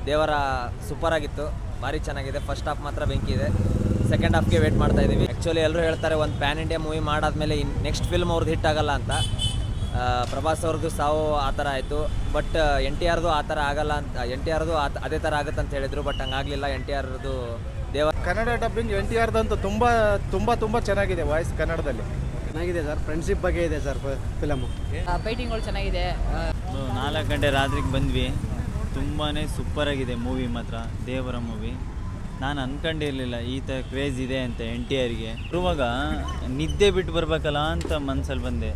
ದೇವರ ಸೂಪರ್ ಆಗಿತ್ತು, ಭಾರಿ ಚೆನ್ನಾಗಿದೆ. ಫಸ್ಟ್ ಹಾಫ್ ಮಾತ್ರ ಬೆಂಕಿ ಇದೆ, ಸೆಕೆಂಡ್ ಹಾಫ್ಗೆ ವೇಟ್ ಮಾಡ್ತಾ ಇದ್ದೀವಿ. ಆ್ಯಕ್ಚುಲಿ ಎಲ್ಲರೂ ಹೇಳ್ತಾರೆ ಒಂದು ಪ್ಯಾನ್ ಇಂಡಿಯಾ ಮೂವಿ ಮಾಡಾದ್ಮೇಲೆ ನೆಕ್ಸ್ಟ್ ಫಿಲ್ಮ್ ಅವ್ರದ್ದು ಹಿಟ್ ಆಗಲ್ಲ ಅಂತ. ಪ್ರಭಾಸ್ ಅವ್ರದ್ದು ಸಾವು ಆ ಥರ ಆಯಿತು, ಬಟ್ ಎನ್ ಟಿ ಆರ್ದು ಆ ಥರ ಆಗಲ್ಲ ಅಂತ, ಎನ್ ಟಿ ಆರ್ದು ಅದೇ ಥರ ಆಗುತ್ತೆ ಅಂತ ಹೇಳಿದರು, ಬಟ್ ಹಂಗಾಗಲಿಲ್ಲ. ಎನ್ ಟಿ ಆರ್ದು ಕನ್ನಡ ಡಬ್ಬಿಂಗ್ ಎನ್ ಟಿ ಆರ್ದಂತೂ ತುಂಬ ಚೆನ್ನಾಗಿದೆ. ವಾಯ್ಸ್ ಕನ್ನಡದಲ್ಲಿ ಚೆನ್ನಾಗಿದೆ ಸರ್. ಫ್ರೆಂಡ್ಶಿಪ್ ಬಗ್ಗೆ ಇದೆ ಸರ್ ಫಿಲಮು. ಫೈಟಿಂಗ್ಗಳು ಚೆನ್ನಾಗಿದೆ. 4 ಗಂಟೆ ರಾತ್ರಿಗೆ ಬಂದ್ವಿ, ತುಂಬಾ ಸೂಪರಾಗಿದೆ ಮೂವಿ ಮಾತ್ರ. ದೇವರ ಮೂವಿ ನಾನು ಅಂದ್ಕೊಂಡಿರಲಿಲ್ಲ ಈ ಥರ ಕ್ರೇಜ್ ಇದೆ ಅಂತ. ಎನ್ ಟಿ ಆರ್ಗೆ ಬರುವಾಗ ನಿದ್ದೆ ಬಿಟ್ಟು ಬರ್ಬೇಕಲ್ಲ ಅಂತ ಮನಸ್ಸಲ್ಲಿ ಬಂದೆ.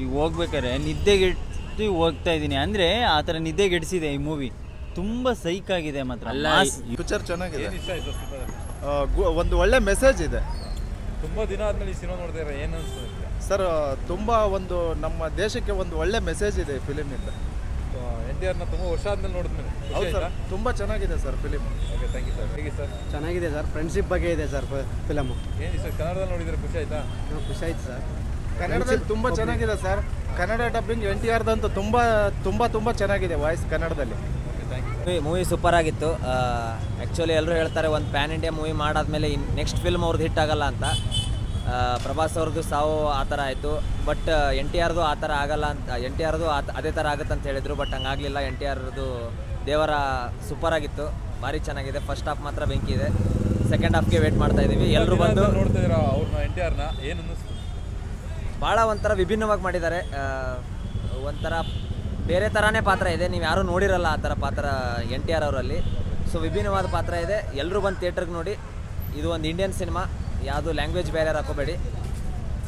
ಈಗ ಹೋಗ್ಬೇಕಾದ್ರೆ ನಿದ್ದೆಗೆಟ್ಟು ಹೋಗ್ತಾ ಇದ್ದೀನಿ, ಅಂದರೆ ಆ ಥರ ನಿದ್ದೆಗೆಡಿಸಿದೆ ಈ ಮೂವಿ. ತುಂಬ ಸೈಕಾಗಿದೆ ಮಾತ್ರ. ಪಿಕ್ಚರ್ ಚೆನ್ನಾಗಿದೆ, ಒಂದು ಒಳ್ಳೆ ಮೆಸೇಜ್ ಇದೆ. ತುಂಬ ದಿನ ಆದಮೇಲೆ ಈ ಸಿನಿಮಾ ನೋಡಿದ್ರೆ ಏನು ಅನಿಸ್ತದೆ ಸರ್? ತುಂಬ ಒಂದು ನಮ್ಮ ದೇಶಕ್ಕೆ ಒಂದು ಒಳ್ಳೆ ಮೆಸೇಜ್ ಇದೆ ಈ ಫಿಲಿಮಿಂದ. ಎನ್ ಟಿ ಆರ್ನ ತುಂಬ ವರ್ಷ ಆದಮೇಲೆ ನೋಡಿದ್ಮೇಲೆ ಹೌದು ಸರ್, ತುಂಬ ಚೆನ್ನಾಗಿದೆ sir film. Okay, thank you sir. ಹೇಗೆ ಸರ್? ಚೆನ್ನಾಗಿದೆ ಸರ್. ಫ್ರೆಂಡ್ಶಿಪ್ ಬಗ್ಗೆ ಇದೆ ಸರ್ ಫಿಲಮು. ಏನು ಸರ್ ಕನ್ನಡದಲ್ಲಿ ನೋಡಿದರೆ ಖುಷಿ ಆಯ್ತಾ? ಖುಷಿ ಆಯ್ತು ಸರ್. ಕನ್ನಡದಲ್ಲಿ ತುಂಬ ಚೆನ್ನಾಗಿದೆ sir. Kannada dubbing N T ಆರ್ದಂತೂ ತುಂಬ ಚೆನ್ನಾಗಿದೆ. ವಾಯ್ಸ್ ಕನ್ನಡದಲ್ಲಿ ಮೂವಿ ಸೂಪರ್ ಆಗಿತ್ತು. ಆ್ಯಕ್ಚುಲಿ ಎಲ್ಲರೂ ಹೇಳ್ತಾರೆ ಒಂದು ಪ್ಯಾನ್ ಇಂಡಿಯಾ ಮೂವಿ ಮಾಡಾದ್ಮೇಲೆ ನೆಕ್ಸ್ಟ್ ಫಿಲ್ಮ್ ಅವ್ರದ್ದು ಹಿಟ್ ಆಗಲ್ಲ ಅಂತ. ಪ್ರಭಾಸ್ ಅವ್ರದ್ದು ಸಾವು ಆ ಥರ ಆಯಿತು, ಬಟ್ ಎನ್ ಟಿ ಆರ್ದು ಆ ಥರ ಆಗಲ್ಲ ಅಂತ, ಎನ್ ಟಿ ಆರ್ದು ಅದೇ ಥರ ಆಗುತ್ತೆ ಅಂತ ಹೇಳಿದರು, ಬಟ್ ಹಂಗಾಗಲಿಲ್ಲ. ಎನ್ ಟಿ ಆರ್ದು ದೇವರ ಸೂಪರ್ ಆಗಿತ್ತು, ಭಾರಿ ಚೆನ್ನಾಗಿದೆ. ಫಸ್ಟ್ ಹಾಫ್ ಮಾತ್ರ ಬೆಂಕಿ ಇದೆ, ಸೆಕೆಂಡ್ ಹಾಫ್ಗೆ ವೇಟ್ ಮಾಡ್ತಾ ಇದ್ದೀವಿ. ಎಲ್ಲರೂ ಬಂದು ನೋಡ್ತಾ ಇದ್ದೀರಾ ಅವ್ರನ್ನ, ಎನ್ ಟಿ ಆರ್ನ? ಏನು ಅನ್ನಿಸ್ತು? ಭಾಳ ಒಂಥರ ವಿಭಿನ್ನವಾಗಿ ಮಾಡಿದ್ದಾರೆ. ಒಂಥರ ಬೇರೆ ಥರನೇ ಪಾತ್ರ ಇದೆ, ನೀವು ಯಾರೂ ನೋಡಿರಲ್ಲ ಆ ಥರ ಪಾತ್ರ ಎನ್ ಟಿ ಆರ್ ಅವರಲ್ಲಿ. ಸೊ ವಿಭಿನ್ನವಾದ ಪಾತ್ರ ಇದೆ. ಎಲ್ಲರೂ ಬಂದು ಥಿಯೇಟ್ರಿಗೆ ನೋಡಿ. ಇದು ಒಂದು ಇಂಡಿಯನ್ ಸಿನಿಮಾ, ಯಾವುದು ಲ್ಯಾಂಗ್ವೇಜ್ ಬೇರೆ ಹಾಕೋಬೇಡಿ.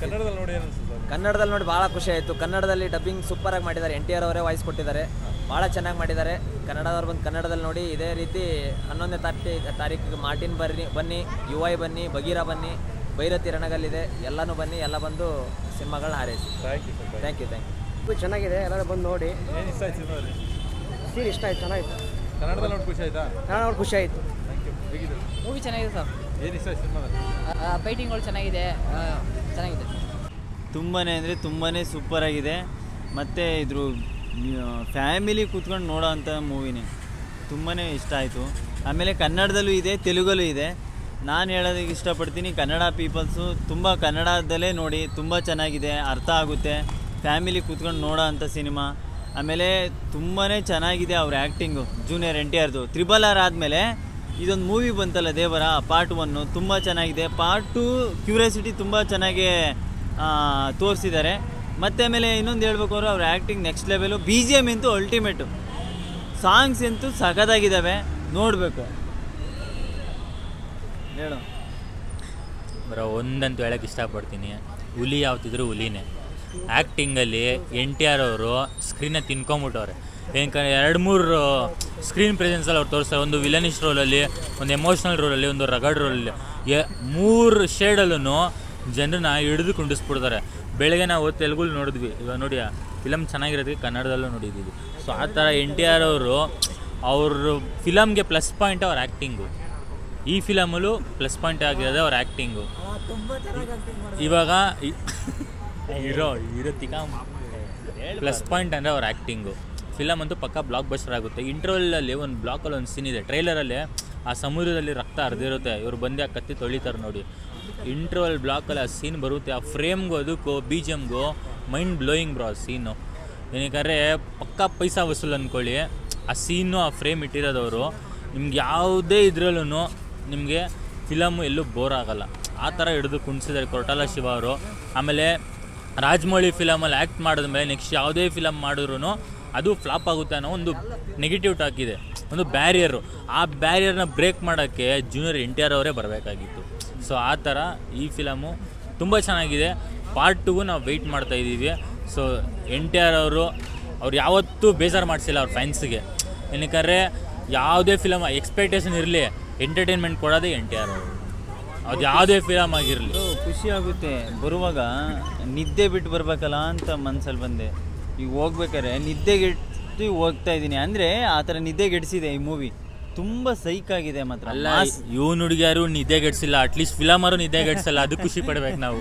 ಕನ್ನಡದಲ್ಲಿ ನೋಡಿ ಏನು ಅನಿಸ್ತು? ಕನ್ನಡದಲ್ಲಿ ನೋಡಿ ಭಾಳ ಖುಷಿ ಆಯಿತು. ಕನ್ನಡದಲ್ಲಿ ಡಬ್ಬಿಂಗ್ ಸೂಪರಾಗಿ ಮಾಡಿದ್ದಾರೆ. ಎನ್ ಟಿ ಆರ್ ಅವರೇ ವಾಯ್ಸ್ ಕೊಟ್ಟಿದ್ದಾರೆ, ಭಾಳ ಚೆನ್ನಾಗಿ ಮಾಡಿದ್ದಾರೆ. ಕನ್ನಡದವ್ರು ಬಂದು ಕನ್ನಡದಲ್ಲಿ ನೋಡಿ. ಇದೇ ರೀತಿ 11ನೇ ತಾರೀಕಿಗೆ ಮಾರ್ಟಿನ್ ಬನ್ನಿ, ಯು ಐ ಬನ್ನಿ, ಬಗೀರಾ ಬನ್ನಿ, ಭೈರತಿ ರಣಗಲ್ಲಿದೆ, ಎಲ್ಲನೂ ಬನ್ನಿ, ಎಲ್ಲ ಬಂದು ಸಿನಿಮಾಗಳನ್ನ ಹಾರೈಸಿ. Thank you sir. Thank you. ಚೆನ್ನಾಗಿದೆ, ಎಲ್ಲರೂ ಬಂದು ನೋಡಿ. ಏನು ಇಷ್ಟ ಆಯ್ತು ಸಿನಿಮಾದಲ್ಲಿ? ಸೀನ್ ಇಷ್ಟ ಆಯ್ತು, ಚೆನ್ನಾಗಿತ್ತು. ಕನ್ನಡದಲ್ಲಿ ನೋಡಿ ಖುಷಿ ಆಯ್ತಾ? ಕನ್ನಡ ನೋಡಿ ಖುಷಿ ಆಯಿತು. Thank you. ಹೇಗಿದೆ ಮೂವಿ ಚೆನ್ನಾಗಿದೆ ಸರ್. ಏನು ಇಷ್ಟ ಆಯ್ತು ಸಿನಿಮಾದಲ್ಲಿ? ಫೈಟಿಂಗ್ಗಳು ಚೆನ್ನಾಗಿದೆ. ತುಂಬಾ ಅಂದರೆ ತುಂಬಾ ಸೂಪರಾಗಿದೆ. ಮತ್ತು ಇದ್ರ ಫ್ಯಾಮಿಲಿ ಕೂತ್ಕೊಂಡು ನೋಡೋ ಅಂಥ ಮೂವಿನೇ. ತುಂಬಾ ಇಷ್ಟ ಆಯಿತು. ಆಮೇಲೆ ಕನ್ನಡದಲ್ಲೂ ಇದೆ, ತೆಲುಗಲ್ಲೂ ಇದೆ. ನಾನು ಹೇಳೋದಕ್ಕೆ ಇಷ್ಟಪಡ್ತೀನಿ, ಕನ್ನಡ ಪೀಪಲ್ಸು ತುಂಬ ಕನ್ನಡದಲ್ಲೇ ನೋಡಿ, ತುಂಬ ಚೆನ್ನಾಗಿದೆ, ಅರ್ಥ ಆಗುತ್ತೆ. ಫ್ಯಾಮಿಲಿ ಕೂತ್ಕೊಂಡು ನೋಡೋ ಅಂಥ ಸಿನಿಮಾ. ಆಮೇಲೆ ತುಂಬಾ ಚೆನ್ನಾಗಿದೆ ಅವ್ರ ಆ್ಯಕ್ಟಿಂಗು. ಜೂನಿಯರ್ ಎನ್ ಟಿ ಆರ್ದು RRR ಆದಮೇಲೆ ಇದೊಂದು ಮೂವಿ ಬಂತಲ್ಲ ದೇವರ, ಪಾರ್ಟ್ 1 ತುಂಬ ಚೆನ್ನಾಗಿದೆ. ಪಾರ್ಟ್ 2 ಕ್ಯೂರಿಯಾಸಿಟಿ ತುಂಬ ಚೆನ್ನಾಗಿ ತೋರಿಸಿದ್ದಾರೆ. ಮತ್ತು ಆಮೇಲೆ ಇನ್ನೊಂದು ಹೇಳ್ಬೇಕು ಅವ್ರು, ಅವ್ರ ಆ್ಯಕ್ಟಿಂಗ್ ನೆಕ್ಸ್ಟ್ ಲೆವೆಲು. BGM ಅಂತೂ ಅಲ್ಟಿಮೇಟು, ಸಾಂಗ್ಸ್ ಅಂತೂ ಸಖತ್ತಾಗಿದ್ದಾವೆ, ನೋಡಬೇಕು. ಹೇಳು ಬರೋ ಒಂದಂತೂ ಹೇಳೋಕ್ಕೆ ಇಷ್ಟಪಡ್ತೀನಿ, ಹುಲಿ ಯಾವತ್ತಿದ್ರು ಹುಲಿನೇ. ಆ್ಯಕ್ಟಿಂಗಲ್ಲಿ ಎನ್ ಟಿ ಆರ್ ಅವರು ಸ್ಕ್ರೀನ್ನ ತಿನ್ಕೊಂಬಿಟ್ಟವ್ರೆ. ಯಾಕಂದರೆ 2-3 ಸ್ಕ್ರೀನ್ ಪ್ರೆಸೆನ್ಸಲ್ಲಿ ಅವ್ರು ತೋರಿಸ್ತಾರೆ. ಒಂದು ವಿಲನಿಶ್ ರೋಲಲ್ಲಿ, ಒಂದು ಎಮೋಷ್ನಲ್ ರೋಲಲ್ಲಿ, ಒಂದು ರಗಡ್ ರೋಲಲ್ಲಿ, 3 ಶೇಡಲ್ಲೂ ಜನರನ್ನ ಹಿಡಿದು ಕುಂಡಿಸ್ಬಿಡ್ತಾರೆ. ಬೆಳಗ್ಗೆ ನಾವು ತೆಲುಗಲ್ಲಿ ನೋಡಿದ್ವಿ, ಇವಾಗ ನೋಡಿ ಫಿಲಮ್ ಚೆನ್ನಾಗಿರೋದಕ್ಕೆ ಕನ್ನಡದಲ್ಲೂ ನೋಡಿದ್ದೀವಿ. ಸೊ ಆ ಥರ ಎನ್ ಟಿ ಆರ್ ಅವರು ಅವ್ರ ಫಿಲಮ್ಗೆ ಪ್ಲಸ್ ಪಾಯಿಂಟ್ ಅವ್ರ ಆ್ಯಕ್ಟಿಂಗು. ಈ ಫಿಲಮಲ್ಲೂ ಪ್ಲಸ್ ಪಾಯಿಂಟ್ ಆಗಿರೋದೆ ಅವ್ರ ಆ್ಯಕ್ಟಿಂಗು. ಇವಾಗ ಹೀರೋ ತಿಕ್ಕ ಪ್ಲಸ್ ಪಾಯಿಂಟ್ ಅಂದರೆ ಅವ್ರ ಆ್ಯಕ್ಟಿಂಗು. ಫಿಲಮ್ ಅಂತೂ ಪಕ್ಕ ಬ್ಲಾಕ್ ಬಸ್ಟರ್ ಆಗುತ್ತೆ. ಇಂಟರ್ವಲ್ಲಲ್ಲಿ ಒಂದು ಬ್ಲಾಕಲ್ಲಿ ಒಂದು ಸೀನ್ ಇದೆ, ಟ್ರೈಲರಲ್ಲಿ ಆ ಸಮುದ್ರದಲ್ಲಿ ರಕ್ತ ಹರಿದಿರುತ್ತೆ, ಇವರು ಬಂದು ಆ ಕತ್ತಿ ತೊಳಿತಾರೆ ನೋಡಿ. ಇಂಟರ್ವಲ್ ಬ್ಲಾಕಲ್ಲಿ ಆ ಸೀನ್ ಬರುತ್ತೆ, ಆ ಫ್ರೇಮ್ಗೂ ಅದಕ್ಕೂ BGMಗೂ ಮೈಂಡ್ ಬ್ಲೋಯಿಂಗ್ ಬ್ರೋ ಆ ಸೀನು. ಏನಕ್ಕೆ ಪಕ್ಕ ಪೈಸಾ ವಸೂಲು ಅಂದ್ಕೊಳ್ಳಿ. ಆ ಸೀನು, ಆ ಫ್ರೇಮ್ ಇಟ್ಟಿರೋದವರು ನಿಮ್ಗೆ ಯಾವುದೇ ಇದರಲ್ಲೂ ನಿಮಗೆ ಫಿಲಮು ಎಲ್ಲೂ ಬೋರ್ ಆಗೋಲ್ಲ, ಆ ಥರ ಹಿಡಿದು ಕುಣಿಸಿದ್ದಾರೆ ಕೊರಟಾಲ ಶಿವ ಅವರು. ಆಮೇಲೆ ರಾಜಮೌಳಿ ಫಿಲಮಲ್ಲಿ ಆ್ಯಕ್ಟ್ ಮಾಡಿದ್ಮೇಲೆ ನೆಕ್ಸ್ಟ್ ಯಾವುದೇ ಫಿಲಮ್ ಮಾಡಿದ್ರು ಅದು ಫ್ಲಾಪ್ ಆಗುತ್ತೆ ಅನ್ನೋ ಒಂದು ನೆಗೆಟಿವ್ ಟಾಕ್ ಇದೆ, ಒಂದು ಬ್ಯಾರಿಯರು. ಆ ಬ್ಯಾರಿಯರ್ನ ಬ್ರೇಕ್ ಮಾಡೋಕ್ಕೆ ಜೂನಿಯರ್ ಎನ್ ಟಿ ಆರ್ ಅವರೇ ಬರಬೇಕಾಗಿತ್ತು. ಸೊ ಆ ಥರ ಈ ಫಿಲಮು ತುಂಬ ಚೆನ್ನಾಗಿದೆ. ಪಾರ್ಟ್ 2 ನಾವು ವೆಯ್ಟ್ ಮಾಡ್ತಾಯಿದ್ದೀವಿ. ಸೊ ಎನ್ ಟಿ ಆರ್ ಅವರು ಯಾವತ್ತೂ ಬೇಜಾರು ಮಾಡಿಸಿಲ್ಲ ಅವ್ರ ಫ್ಯಾನ್ಸಿಗೆ. ಏನಕ್ಕೆ ಯಾವುದೇ ಫಿಲಮ್ ಎಕ್ಸ್ಪೆಕ್ಟೇಷನ್ ಇರಲಿ, ಎಂಟರ್ಟೈನ್ಮೆಂಟ್ ಕೊಡೋದೇ ಎನ್ ಟಿ ಆರ್ ಅವರು. ಅದು ಯಾವುದೇ ಫಿಲಮ್ ಆಗಿರಲಿ. ಖುಷಿ ಆಗುತ್ತೆ. ಬರುವಾಗ ನಿದ್ದೆ ಬಿಟ್ಟು ಬರ್ಬೇಕಲ್ಲ ಅಂತ ಮನಸ್ಸಲ್ಲಿ ಬಂದೆ. ಈಗ ಹೋಗ್ಬೇಕಾದ್ರೆ ನಿದ್ದೆಗೆಟ್ಟು ಹೋಗ್ತಾ ಇದ್ದೀನಿ, ಅಂದರೆ ಆ ಥರ ನಿದ್ದೆಗೆಡಿಸಿದೆ ಈ ಮೂವಿ. ತುಂಬ ಸೈಕಾಗಿದೆ ಮಾತ್ರ. ಅಲ್ಲ, ಇವ್ನು ಹುಡುಗಿಯಾರು ನಿದ್ದೆಗೆಡಿಸಿಲ್ಲ, ಅಟ್ಲೀಸ್ಟ್ ಫಿಲಮರು ನಿದ್ದೆಗೆಡಿಸಲ್ಲ, ಅದು ಖುಷಿ ಪಡ್ಬೇಕು ನಾವು.